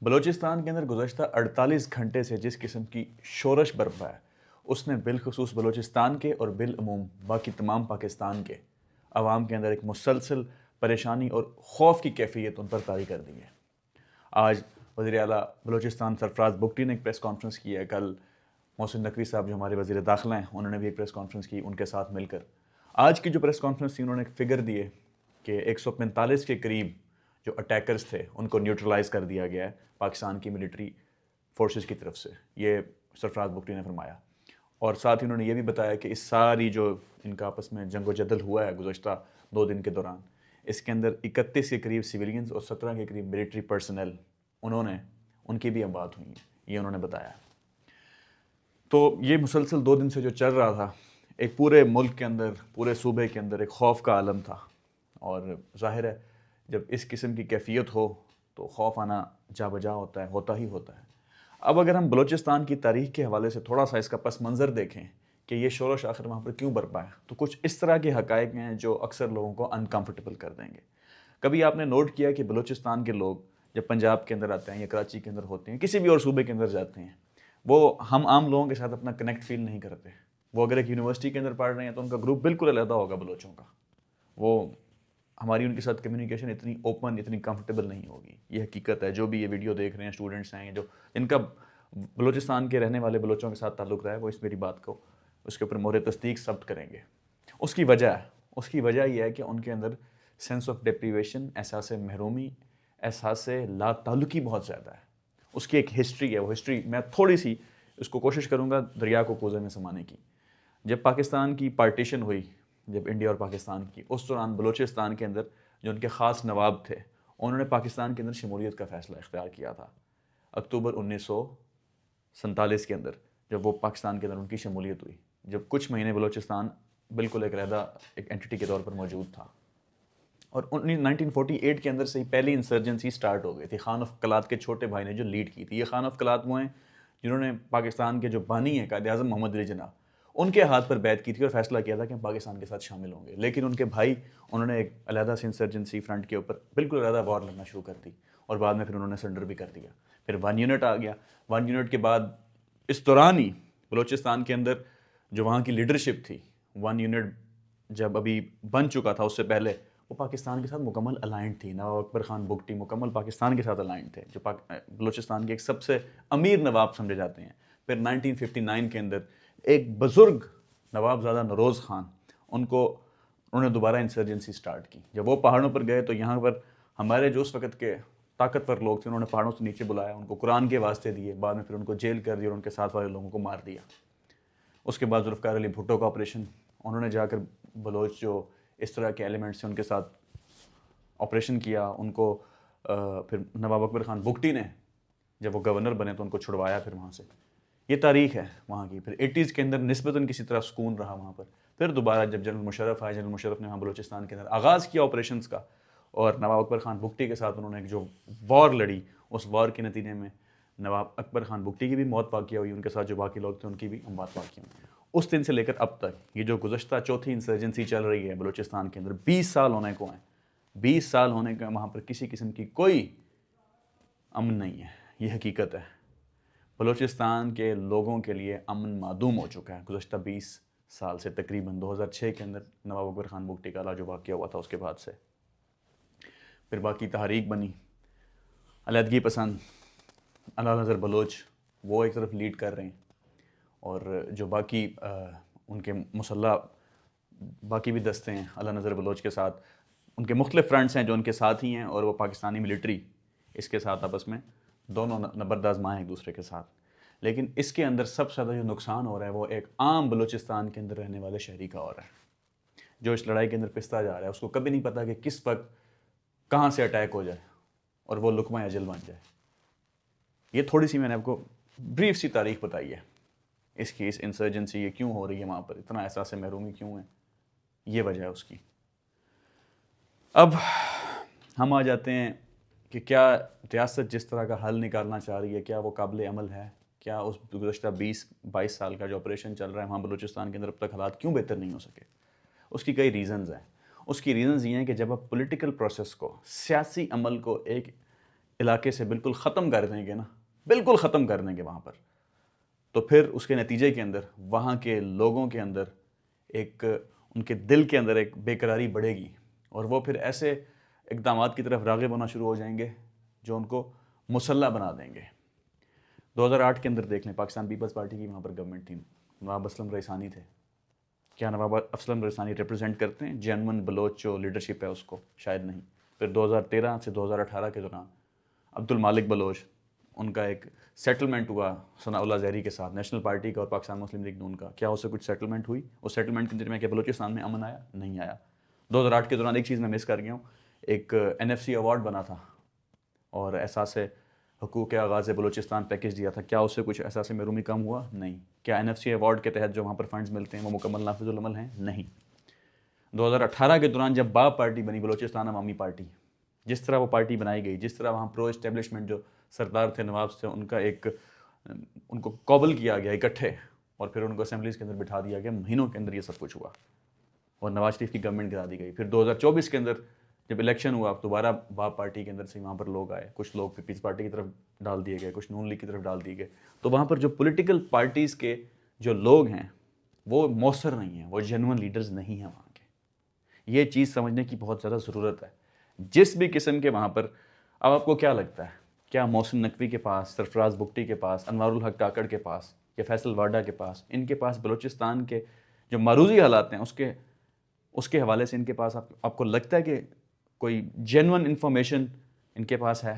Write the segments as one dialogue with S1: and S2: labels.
S1: بلوچستان کے اندر گزشتہ 48 گھنٹے سے جس قسم کی شورش برپا ہے اس نے بالخصوص بلوچستان کے اور بالعموم باقی تمام پاکستان کے عوام کے اندر ایک مسلسل پریشانی اور خوف کی کیفیت ان پر طاری کر دی ہے۔ آج وزیر اعلیٰ بلوچستان سرفراز بگٹی نے ایک پریس کانفرنس کی ہے، کل محسن نقوی صاحب جو ہمارے وزیر داخلہ ہیں انہوں نے بھی ایک پریس کانفرنس کی ان کے ساتھ مل کر۔ آج کی جو پریس کانفرنس تھی انہوں نے ایک فگر دیے کہ 145 کے قریب جو اٹیکرز تھے ان کو نیوٹرلائز کر دیا گیا ہے پاکستان کی ملٹری فورسز کی طرف سے، یہ سرفراز بگٹی نے فرمایا۔ اور ساتھ ہی انہوں نے یہ بھی بتایا کہ اس ساری جو ان کا آپس میں جنگ و جدل ہوا ہے گزشتہ 2 دن کے دوران، اس کے اندر 31 کے قریب سویلینز اور 17 کے قریب ملٹری پرسنل ان کی بھی اموات ہوئی ہیں، یہ انہوں نے بتایا۔ تو یہ مسلسل 2 دن سے جو چل رہا تھا، ایک پورے ملک کے اندر، پورے صوبے کے اندر ایک خوف کا عالم تھا، اور ظاہر ہے جب اس قسم کی کیفیت ہو تو خوف آنا جا بجا ہوتا ہی ہوتا ہے۔ اب اگر ہم بلوچستان کی تاریخ کے حوالے سے تھوڑا سا اس کا پس منظر دیکھیں کہ یہ شورش آخر وہاں پر کیوں برپا ہے، تو کچھ اس طرح کے حقائق ہیں جو اکثر لوگوں کو انکمفرٹیبل کر دیں گے۔ کبھی آپ نے نوٹ کیا کہ بلوچستان کے لوگ جب پنجاب کے اندر آتے ہیں یا کراچی کے اندر ہوتے ہیں، کسی بھی اور صوبے کے اندر جاتے ہیں، وہ ہم عام لوگوں کے ساتھ اپنا کنیکٹ فیل نہیں کرتے۔ وہ اگر ایک یونیورسٹی کے اندر پڑھ رہے ہیں تو ان کا گروپ بالکل علیحدہ ہوگا بلوچوں کا، وہ ہماری ان کے ساتھ کمیونیکیشن اتنی اوپن، اتنی کمفرٹیبل نہیں ہوگی۔ یہ حقیقت ہے۔ جو بھی یہ ویڈیو دیکھ رہے ہیں اسٹوڈنٹس ہیں جو ان کا بلوچستان کے رہنے والے بلوچوں کے ساتھ تعلق رہا ہے، وہ اس میری بات کو اس کے اوپر مہر تصدیق ثبت کریں گے۔ اس کی وجہ یہ ہے کہ ان کے اندر سینس آف ڈیپریویشن، احساس محرومی، احساس لا تعلقی بہت زیادہ ہے۔ اس کی ایک ہسٹری ہے، وہ ہسٹری میں تھوڑی سی اس کو کوشش کروں گا دریا کو کوزے میں سمانے کی۔ جب پاکستان کی پارٹیشن ہوئی، جب انڈیا اور پاکستان کی، اس دوران بلوچستان کے اندر جو ان کے خاص نواب تھے انہوں نے پاکستان کے اندر شمولیت کا فیصلہ اختیار کیا تھا۔ اکتوبر 1947 کے اندر جب وہ پاکستان کے اندر ان کی شمولیت ہوئی، جب کچھ مہینے بلوچستان بالکل ایک علیحدہ ایک اینٹی کے طور پر موجود تھا، اور 1948 کے اندر سے ہی پہلی انسرجنسی سٹارٹ ہو گئی تھی۔ خان آف کلات کے چھوٹے بھائی نے جو لیڈ کی تھی، یہ خان آف کلات وہ ہیں جنہوں نے پاکستان کے جو بانی ہیں قائد اعظم محمد علی جناح، ان کے ہاتھ پر بیعت کی تھی اور فیصلہ کیا تھا کہ ہم پاکستان کے ساتھ شامل ہوں گے۔ لیکن ان کے بھائی انہوں نے ایک علیحدہ سے انسرجنسی فرنٹ کے اوپر بالکل علیحدہ وار لڑنا شروع کر دی، اور بعد میں پھر انہوں نے سرنڈر بھی کر دیا۔ پھر 1 یونٹ آ گیا۔ 1 یونٹ کے بعد اس دوران ہی بلوچستان کے اندر جو وہاں کی لیڈرشپ تھی، 1 یونٹ جب ابھی بن چکا تھا اس سے پہلے وہ پاکستان کے ساتھ مکمل الائنڈ تھی۔ نواب اکبر خان بگٹی مکمل پاکستان کے ساتھ الائنڈ تھے، جو بلوچستان کے ایک سب سے امیر نواب سمجھے جاتے ہیں۔ پھر 1959 کے اندر ایک بزرگ نواب زادہ نوروز خان، انہوں نے دوبارہ انسرجنسی سٹارٹ کی۔ جب وہ پہاڑوں پر گئے تو یہاں پر ہمارے جو اس وقت کے طاقتور لوگ تھے انہوں نے پہاڑوں سے نیچے بلایا، ان کو قرآن کے واسطے دیے، بعد میں پھر ان کو جیل کر دیا اور ان کے ساتھ والے لوگوں کو مار دیا۔ اس کے بعد ذوالفقار علی بھٹو کا آپریشن، انہوں نے جا کر بلوچ جو اس طرح کے ایلیمنٹس ہیں ان کے ساتھ آپریشن کیا، ان کو پھر نواب اکبر خان بگٹی نے جب وہ گورنر بنے تو ان کو چھڑوایا پھر وہاں سے۔ یہ تاریخ ہے وہاں کی۔ پھر 80s کے اندر نسبتاً کسی طرح سکون رہا وہاں پر۔ پھر دوبارہ جب جنرل مشرف آئے، جنرل مشرف نے وہاں بلوچستان کے اندر آغاز کیا آپریشنز کا، اور نواب اکبر خان بگٹی کے ساتھ انہوں نے ایک جو وار لڑی، اس وار کے نتیجے میں نواب اکبر خان بگٹی کی بھی موت واقع ہوئی، ان کے ساتھ جو باقی لوگ تھے ان کی بھی اموات واقع ہوئی۔ اس دن سے لے کر اب تک یہ جو گزشتہ چوتھی انسرجنسی چل رہی ہے بلوچستان کے اندر، 20 سال ہونے کو ہیں، 20 سال ہونے کے وہاں پر کسی قسم کی کوئی امن نہیں ہے۔ یہ حقیقت ہے۔ بلوچستان کے لوگوں کے لیے امن معدوم ہو چکا ہے گزشتہ 20 سال سے، تقریباً 2006 کے اندر نواب اکبر خان بگٹی کا جو واقعہ ہوا تھا اس کے بعد سے۔ پھر باقی تحریک بنی، علیحدگی پسند، اعلیٰ نظر بلوچ، وہ ایک طرف لیڈ کر رہے ہیں، اور جو باقی ان کے مسلح باقی بھی دستے ہیں اعلیٰ نظر بلوچ کے ساتھ، ان کے مختلف فرنٹس ہیں جو ان کے ساتھ ہی ہیں، اور وہ پاکستانی ملٹری اس کے ساتھ آپس میں دونوں نبرد آزما ہیں ایک دوسرے کے ساتھ۔ لیکن اس کے اندر سب سے زیادہ جو نقصان ہو رہا ہے وہ ایک عام بلوچستان کے اندر رہنے والے شہری کا ہو رہا ہے، جو اس لڑائی کے اندر پستا جا رہا ہے۔ اس کو کبھی نہیں پتا کہ کس وقت کہاں سے اٹیک ہو جائے اور وہ لقمہ اجل بن جائے۔ یہ تھوڑی سی میں نے آپ کو بریف سی تاریخ بتائی ہے اس کی، اس انسرجنسی یہ کیوں ہو رہی ہے، وہاں پر اتنا احساس محرومی کیوں ہے، یہ وجہ ہے اس کی۔ اب ہم آ جاتے ہیں کہ کیا ریاست جس طرح کا حل نکالنا چاہ رہی ہے، کیا وہ قابل عمل ہے؟ کیا اس گزشتہ 20-22 سال کا جو آپریشن چل رہا ہے وہاں بلوچستان کے اندر اب تک حالات کیوں بہتر نہیں ہو سکے؟ اس کی کئی ریزنز ہیں۔ اس کی ریزنز یہ ہیں کہ جب آپ پولیٹیکل پروسیس کو، سیاسی عمل کو ایک علاقے سے بالکل ختم کر دیں گے نا، بالکل ختم کر دیں گے وہاں پر، تو پھر اس کے نتیجے کے اندر وہاں کے لوگوں کے اندر ایک ان کے دل کے اندر ایک بے قراری بڑھے گی، اور وہ پھر ایسے اقدامات کی طرف راغب ہونا شروع ہو جائیں گے جو ان کو مسلح بنا دیں گے۔ 2008 کے اندر دیکھ لیں، پاکستان پیپلز پارٹی کی وہاں پر گورنمنٹ تھی، نواب اسلم رئیسانی تھے۔ کیا نواب اسلم رئیسانی ریپرزینٹ کرتے ہیں جینون بلوچ جو لیڈرشپ ہے اس کو؟ شاید نہیں۔ پھر 2013 سے 2018 کے دوران عبد المالک بلوچ، ان کا ایک سیٹلمنٹ ہوا ثناء اللہ زہری کے ساتھ، نیشنل پارٹی کا اور پاکستان مسلم لیگ نون کا۔ کیا اس سے کچھ سیٹلمنٹ ہوئی؟ اس سیٹلمنٹ کے ذریعے کیا بلوچستان میں امن آیا؟ نہیں آیا۔ 2008 کے دوران ایک چیز میں مس کر گیا ہوں، ایک NFC ایوارڈ بنا تھا اور احساس حقوق آغاز بلوچستان پیکیج دیا تھا، کیا اس سے کچھ احساس محرومی کم ہوا؟ نہیں۔ کیا NFC ایوارڈ کے تحت جو وہاں پر فنڈز ملتے ہیں وہ مکمل نافذ العمل ہیں؟ نہیں۔ 2018 کے دوران جب باب پارٹی بنی، بلوچستان عوامی پارٹی، جس طرح وہ پارٹی بنائی گئی، جس طرح وہاں پرو اسٹیبلشمنٹ جو سردار تھے، نواب تھے، ان کو قابل کیا گیا اکٹھے، اور پھر ان کو اسمبلیز کے اندر بٹھا دیا گیا، مہینوں کے اندر یہ سب کچھ ہوا اور نواز شریف کی گورنمنٹ گرا دی گئی۔ پھر 2024 کے اندر جب الیکشن ہوا، دوبارہ باب پارٹی کے اندر سے وہاں پر لوگ آئے، کچھ لوگ پیپلز پارٹی کی طرف ڈال دیے گئے، کچھ نون لیگ کی طرف ڈال دیے گئے، تو وہاں پر جو پولیٹیکل پارٹیز کے جو لوگ ہیں وہ مؤثر نہیں ہیں، وہ جینون لیڈرز نہیں ہیں وہاں کے۔ یہ چیز سمجھنے کی بہت زیادہ ضرورت ہے۔ جس بھی قسم کے وہاں پر، اب آپ کو کیا لگتا ہے، کیا محسن نقوی کے پاس، سرفراز بگٹی کے پاس، انوار الحق کاکڑ کے پاس یا فیصل واڈا کے پاس، ان کے پاس بلوچستان کے جو معروضی حالات ہیں اس کے حوالے سے ان کے پاس آپ کو لگتا ہے کہ کوئی جینون انفارمیشن ان کے پاس ہے؟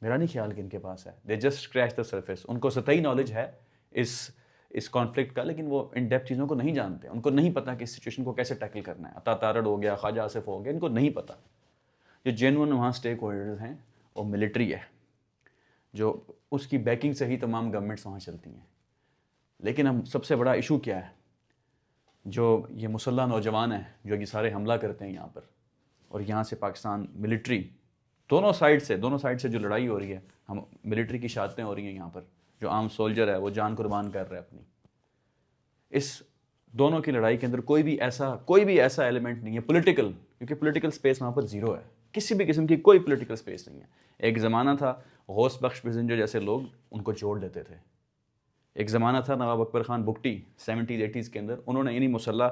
S1: میرا نہیں خیال کہ ان کے پاس ہے۔ They just scratch the surface. ان کو سطحی نالج ہے اس کانفلکٹ کا، لیکن وہ ان ڈیپتھ چیزوں کو نہیں جانتے، ان کو نہیں پتا کہ اس سچویشن کو کیسے ٹیکل کرنا ہے۔ عطا تارڑ ہو گیا، خواجہ آصف ہو گیا، ان کو نہیں پتا۔ جو جینون وہاں اسٹیک ہولڈرز ہیں وہ ملٹری ہے، جو اس کی بیکنگ سے ہی تمام گورنمنٹس وہاں چلتی ہیں۔ لیکن ہم سب سے بڑا ایشو کیا ہے، جو یہ مسلح نوجوان ہیں جو یہ سارے حملہ کرتے ہیں یہاں پر، اور یہاں سے پاکستان ملٹری دونوں سائڈ سے جو لڑائی ہو رہی ہے، ہم ملٹری کی شہادتیں ہو رہی ہیں یہاں پر، جو عام سولجر ہے وہ جان قربان کر رہا ہے اپنی۔ اس دونوں کی لڑائی کے اندر کوئی بھی ایسا ایلیمنٹ نہیں ہے پولیٹیکل، کیونکہ پولیٹیکل سپیس وہاں پر زیرو ہے، کسی بھی قسم کی کوئی پولیٹیکل سپیس نہیں ہے۔ ایک زمانہ تھا غوث بخش بزنجو جیسے لوگ ان کو جوڑ لیتے تھے، ایک زمانہ تھا نواب اکبر خان بگٹی 70s 80s کے اندر، انہوں نے انہی مسلح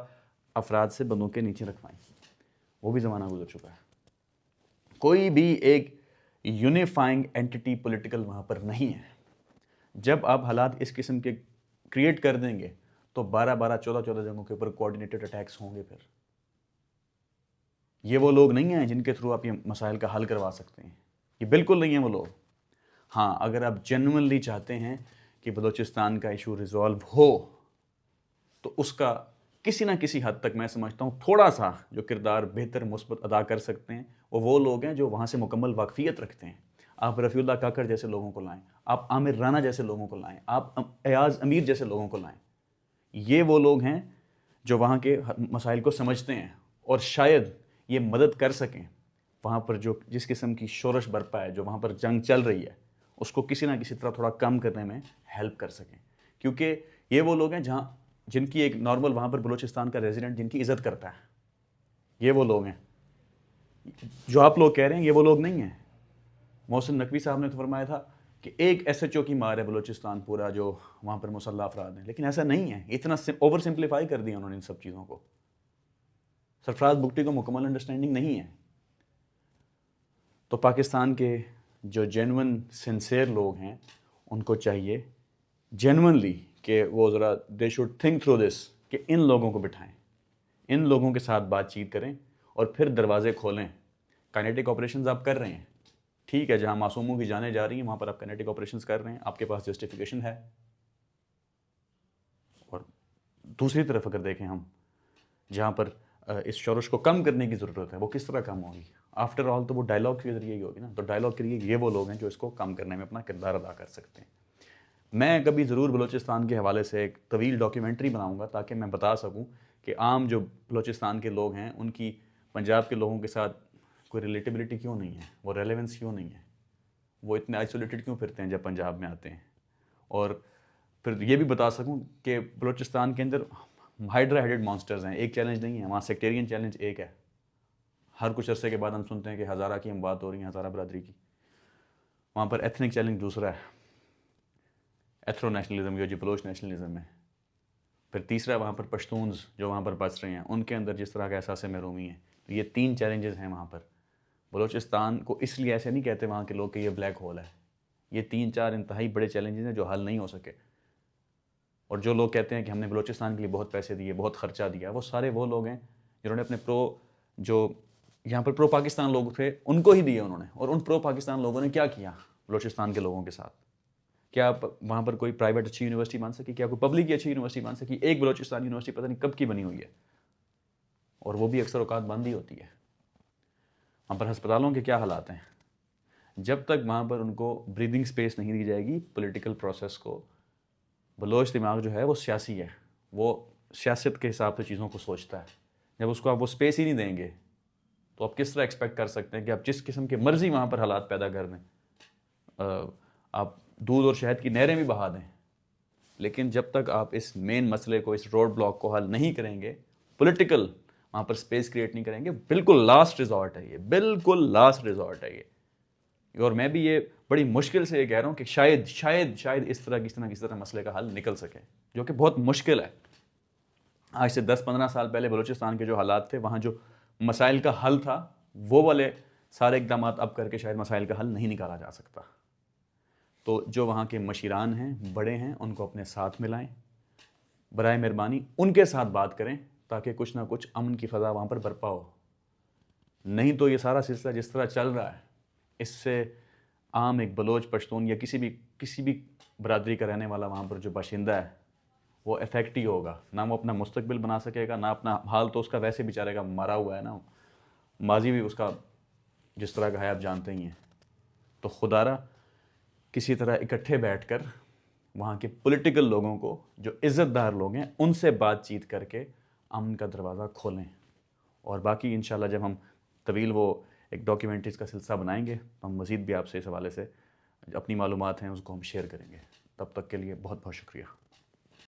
S1: افراد سے بندوقیں نیچے رکھوائیں، وہ بھی زمانہ گزر چکا ہے۔ کوئی بھی ایک یونیفائنگ اینٹی پولیٹیکل وہاں پر نہیں ہے۔ جب آپ حالات اس قسم کے کریٹ کر دیں گے تو 14 جگہوں کے اوپر کوآرڈینیٹڈ اٹیکس ہوں گے۔ پھر یہ وہ لوگ نہیں ہیں جن کے تھرو آپ یہ مسائل کا حل کروا سکتے ہیں، یہ بالکل نہیں ہیں وہ لوگ۔ ہاں، اگر آپ جینوئنلی چاہتے ہیں کہ بلوچستان کا ایشو ریزالو ہو تو اس کا کسی نہ کسی حد تک میں سمجھتا ہوں تھوڑا سا جو کردار بہتر مثبت ادا کر سکتے ہیں وہ لوگ ہیں جو وہاں سے مکمل واقفیت رکھتے ہیں۔ آپ رفیع اللہ کاکڑ جیسے لوگوں کو لائیں، آپ عامر رانا جیسے لوگوں کو لائیں، آپ ایاز امیر جیسے لوگوں کو لائیں۔ یہ وہ لوگ ہیں جو وہاں کے مسائل کو سمجھتے ہیں اور شاید یہ مدد کر سکیں وہاں پر جو جس قسم کی شورش برپا ہے، جو وہاں پر جنگ چل رہی ہے، اس کو کسی نہ کسی طرح تھوڑا کم کرنے میں ہیلپ کر سکیں۔ کیونکہ یہ وہ لوگ ہیں جن کی ایک نارمل وہاں پر بلوچستان کا ریزیڈنٹ جن کی عزت کرتا ہے، یہ وہ لوگ ہیں۔ جو آپ لوگ کہہ رہے ہیں یہ وہ لوگ نہیں ہیں۔ محسن نقوی صاحب نے تو فرمایا تھا کہ ایک SHO کی مار ہے بلوچستان پورا جو وہاں پر مسلح افراد ہیں، لیکن ایسا نہیں ہے، اتنا اوور سمپلیفائی کر دیا انہوں نے ان سب چیزوں کو۔ سرفراز بگٹی کو مکمل انڈرسٹینڈنگ نہیں ہے۔ تو پاکستان کے جو جینون سنسیئر لوگ ہیں ان کو چاہیے جینونلی کہ وہ ذرا they should think through this, کہ ان لوگوں کو بٹھائیں، ان لوگوں کے ساتھ بات چیت کریں اور پھر دروازے کھولیں۔ کائنیٹک آپریشنز آپ کر رہے ہیں، ٹھیک ہے، جہاں معصوموں کی جانیں جا رہی ہیں وہاں پر آپ کائنیٹک آپریشنز کر رہے ہیں، آپ کے پاس جسٹیفیکیشن ہے۔ اور دوسری طرف اگر دیکھیں ہم جہاں پر اس شورش کو کم کرنے کی ضرورت ہے، وہ کس طرح کم ہوگی؟ آفٹر آل تو وہ ڈائلاگ کے ذریعے ہی ہوگی نا، تو ڈائلاگ کے لیے یہ وہ لوگ ہیں جو اس کو کم کرنے میں اپنا کردار ادا کر سکتے ہیں۔ میں کبھی ضرور بلوچستان کے حوالے سے ایک طویل ڈاکیومنٹری بناؤں گا تاکہ میں بتا سکوں کہ عام جو بلوچستان کے لوگ ہیں ان کی پنجاب کے لوگوں کے ساتھ کوئی ریلیٹیبلٹی کیوں نہیں ہے، وہ ریلیونس کیوں نہیں ہے، وہ اتنے آئسولیٹڈ کیوں پھرتے ہیں جب پنجاب میں آتے ہیں۔ اور پھر یہ بھی بتا سکوں کہ بلوچستان کے اندر ہائیڈرا ہیڈڈ مانسٹرز ہیں، ایک چیلنج نہیں ہے وہاں، سیکٹیرین چیلنج ایک ہے۔ ہر کچھ عرصے کے بعد ہم سنتے ہیں کہ ہزارہ کی ہم بات ہو رہی ہے، ہزارہ برادری کی۔ وہاں پر ایتھنک چیلنج دوسرا ہے، ایتھرو نیشنلزم جو بلوچ نیشنلزم ہے. پھر تیسرا وہاں پر پشتونز جو وہاں پر بس رہے ہیں ان کے اندر جس طرح کا احساس محرومی ہے. تو یہ 3 چیلنجز ہیں وہاں پر. بلوچستان کو اس لیے ایسے نہیں کہتے وہاں کے لوگ کہ یہ بلیک ہول ہے. یہ 3-4 انتہائی بڑے چیلنجز ہیں جو حل نہیں ہو سکے. اور جو لوگ کہتے ہیں کہ ہم نے بلوچستان کے لیے بہت پیسے دیے، بہت خرچہ دیا، وہ سارے وہ لوگ ہیں جنہوں نے اپنے جو یہاں پر پاکستان لوگ تھے ان کو ہی دیے انہوں نے. اور ان پاکستان لوگوں نے کیا کیا بلوچستان کے لوگوں کے ساتھ؟ کیا وہاں پر کوئی پرائیویٹ اچھی یونیورسٹی بن سکی؟ کیا کوئی پبلک کی اچھی یونیورسٹی بن سکی؟ ایک بلوچستان یونیورسٹی پتہ نہیں کب کی بنی ہوئی ہے، اور وہ بھی اکثر اوقات بند ہی ہوتی ہے. وہاں پر ہسپتالوں کے کیا حالات ہیں؟ جب تک وہاں پر ان کو بریدنگ سپیس نہیں دی جائے گی پولیٹیکل پروسیس کو. بلوچ دماغ جو ہے وہ سیاسی ہے، وہ سیاست کے حساب سے چیزوں کو سوچتا ہے. جب اس کو آپ وہ سپیس ہی نہیں دیں گے تو آپ کس طرح ایکسپیکٹ کر سکتے ہیں کہ آپ جس قسم کے مرضی وہاں پر حالات پیدا کر دیں، آپ دودھ اور شہد کی نہریں بھی بہا دیں، لیکن جب تک آپ اس مین مسئلے کو، اس روڈ بلاک کو حل نہیں کریں گے، پولیٹیکل وہاں پر سپیس کریٹ نہیں کریں گے، بالکل لاسٹ ریزورٹ ہے یہ، بالکل لاسٹ ریزورٹ ہے یہ. اور میں بھی یہ بڑی مشکل سے یہ کہہ رہا ہوں کہ شاید اس طرح کس طرح مسئلے کا حل نکل سکے، جو کہ بہت مشکل ہے. آج سے 10-15 سال پہلے بلوچستان کے جو حالات تھے، وہاں جو مسائل کا حل تھا، وہ والے سارے اقدامات اب کر کے شاید مسائل کا حل نہیں نکالا جا سکتا. تو جو وہاں کے مشیران ہیں، بڑے ہیں، ان کو اپنے ساتھ ملائیں، برائے مہربانی ان کے ساتھ بات کریں تاکہ کچھ نہ کچھ امن کی فضا وہاں پر برپا ہو. نہیں تو یہ سارا سلسلہ جس طرح چل رہا ہے، اس سے عام ایک بلوچ، پشتون یا کسی بھی برادری کا رہنے والا وہاں پر جو باشندہ ہے وہ افیکٹ ہی ہوگا. نہ وہ اپنا مستقبل بنا سکے گا، نہ اپنا حال تو اس کا ویسے بیچارے کا مرا ہوا ہے نا، ماضی بھی اس کا جس طرح کا ہے آپ جانتے ہی ہیں. تو خدارہ کسی طرح اکٹھے بیٹھ کر وہاں کے پولیٹیکل لوگوں کو، جو عزت دار لوگ ہیں، ان سے بات چیت کر کے امن کا دروازہ کھولیں. اور باقی انشاءاللہ جب ہم طویل وہ ایک ڈاکیومنٹریز کا سلسلہ بنائیں گے تو ہم مزید بھی آپ سے اس حوالے سے اپنی معلومات ہیں اس کو ہم شیئر کریں گے. تب تک کے لیے بہت بہت شکریہ.